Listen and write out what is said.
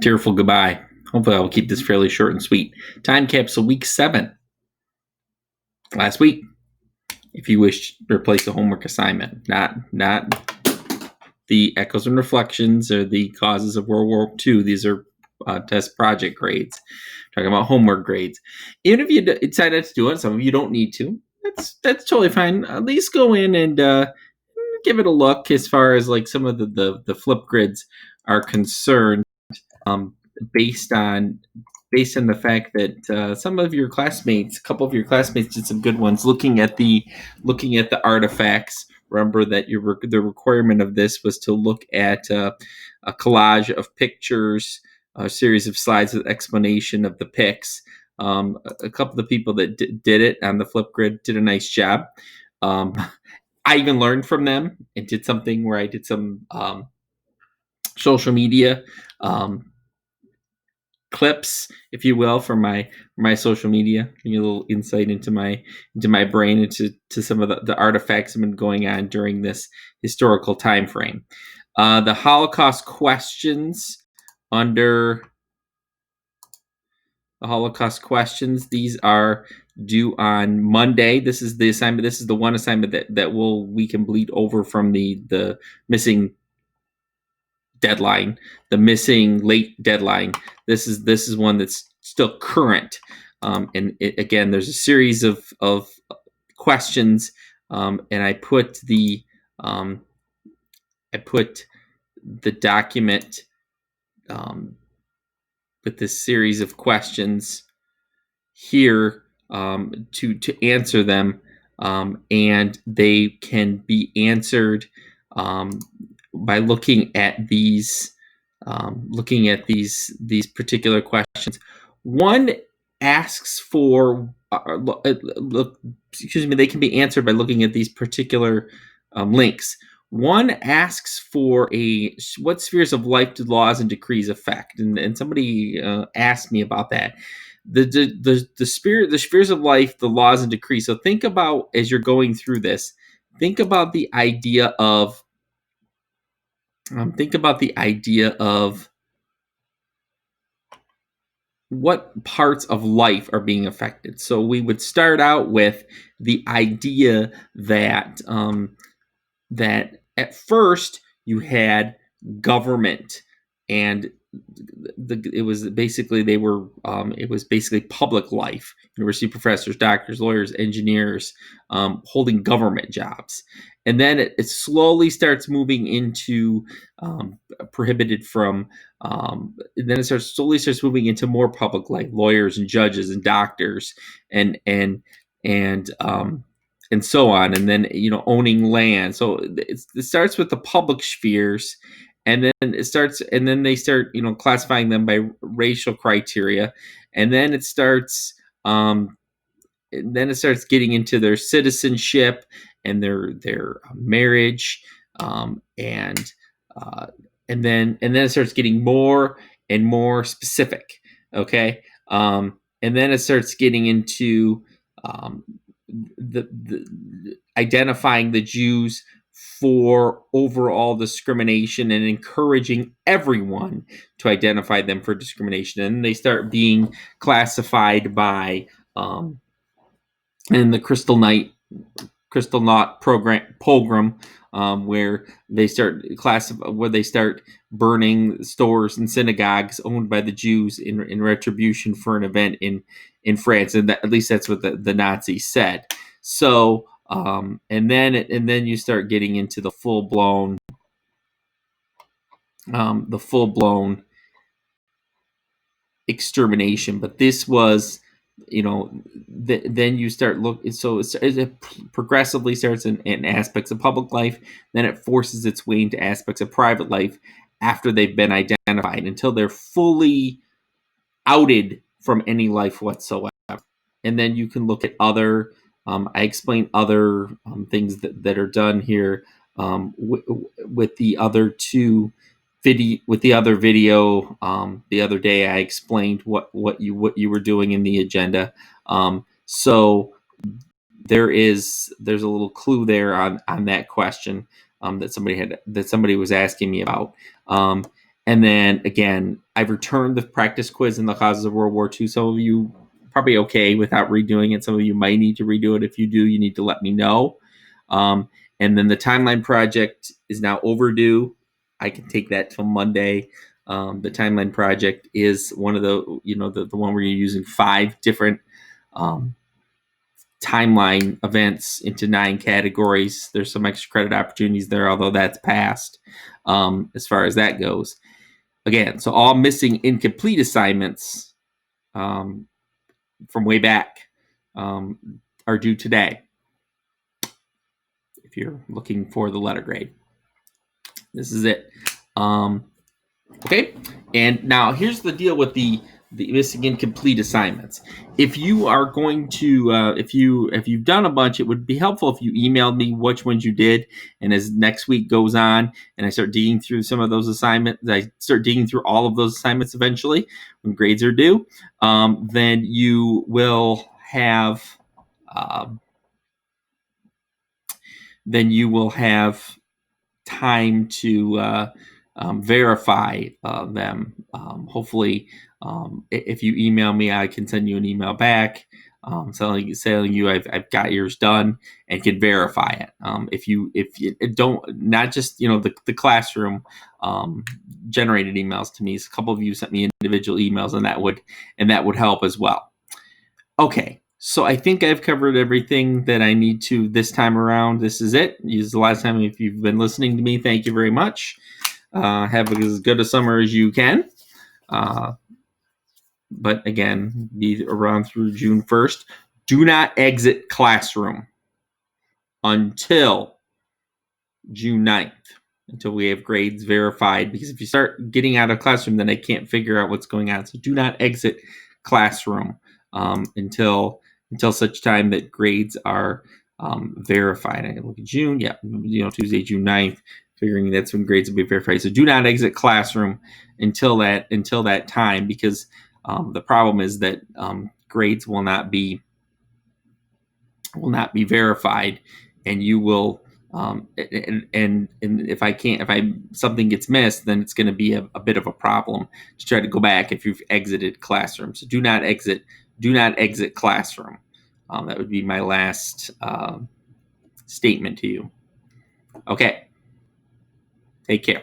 Tearful goodbye. Hopefully, I'll keep this fairly short and sweet. Time capsule week 7. Last week, if you wish to replace a homework assignment, not the echoes and reflections or the causes of World War II. These are test project grades. Talking about homework grades. Even if you decided to do it, some of you don't need to. That's totally fine. At least go in and give it a look as far as like some of the flip grids are concerned. Based on the fact that some of your classmates, a couple of your classmates, did some good ones looking at the artifacts. Remember that the requirement of this was to look at a collage of pictures, a series of slides with explanation of the pics. A couple of the people that did it on the flip grid did a nice job. I even learned from them and did something where I did some social media clips, if you will, from my social media. Give you a little insight into my brain, into some of the artifacts that have been going on during this historical time frame. The Holocaust questions under the Holocaust questions. These are due on Monday. This is the assignment. This is the one assignment that we can bleed over from the missing deadline, the missing late deadline. This is one that's still current, and again, there's a series of questions, and I put the document with this series of questions here to answer them, and they can be answered by looking at these particular questions. One asks for they can be answered by looking at these particular links. One asks for what spheres of life do laws and decrees affect, and somebody asked me about that. The spheres of life, the laws and decrees. So think about, as you're going through this, think about the idea of what parts of life are being affected. So we would start out with the idea that that at first you had government, and it was basically public life. University professors, doctors, lawyers, engineers, holding government jobs. And then it slowly starts moving into prohibited from. And then it slowly starts moving into more public, like lawyers and judges and doctors, and so on. And then owning land. So it starts with the public spheres, and then they start classifying them by racial criteria, and then it starts getting into their citizenship and their marriage, and then it starts getting more and more specific. Okay, and then it starts getting into the identifying the Jews for overall discrimination and encouraging everyone to identify them for discrimination. And they start being classified by in the Crystal Knot program, where they start burning stores and synagogues owned by the Jews in retribution for an event in France, and at least that's what the Nazis said. So, and then you start getting into the full blown extermination. But this was, then you start looking. So it progressively starts in aspects of public life, then it forces its way into aspects of private life after they've been identified, until they're fully outed from any life whatsoever. And then you can look at other. I explain other things that are done here with the other two video. With the other video, the other day, I explained what you were doing in the agenda. So there's a little clue there on that question that somebody was asking me about. And then again, I've returned the practice quiz in the causes of World War II. Some of you probably okay without redoing it. Some of you might need to redo it. If you do, you need to let me know. And then the timeline project is now overdue. I can take that till Monday. The timeline project is one of the one where you're using 5 different timeline events into 9 categories. There's some extra credit opportunities there, although that's passed as far as that goes. Again, so all missing incomplete assignments from way back are due today. If you're looking for the letter grade, this is it. Okay, and now here's the deal with the missing incomplete assignments. If you are going to, if you've done a bunch, it would be helpful if you emailed me which ones you did. And as next week goes on, and I start digging through some of those assignments, I start digging through all of those assignments eventually when grades are due. Then you will have, time to verify them. Hopefully, if you email me, I can send you an email back telling you I've got yours done and can verify it. If you don't, not just the classroom generated emails to me. A couple of you sent me individual emails, and that would help as well. Okay. So I think I've covered everything that I need to this time around. This is it. This is the last time. If you've been listening to me, thank you very much. Have as good a summer as you can. But again, be around through June 1st. Do not exit classroom until June 9th, until we have grades verified. Because if you start getting out of classroom, then I can't figure out what's going on. So do not exit classroom until such time that grades are verified. I can look at June, Tuesday, June 9th, figuring that's when grades will be verified. So do not exit classroom until that time, because the problem is that grades will not be verified, and you will and if something gets missed, then it's going to be a bit of a problem to try to go back if you've exited classroom. So do not exit classroom. That would be my last statement to you. Okay. Take care.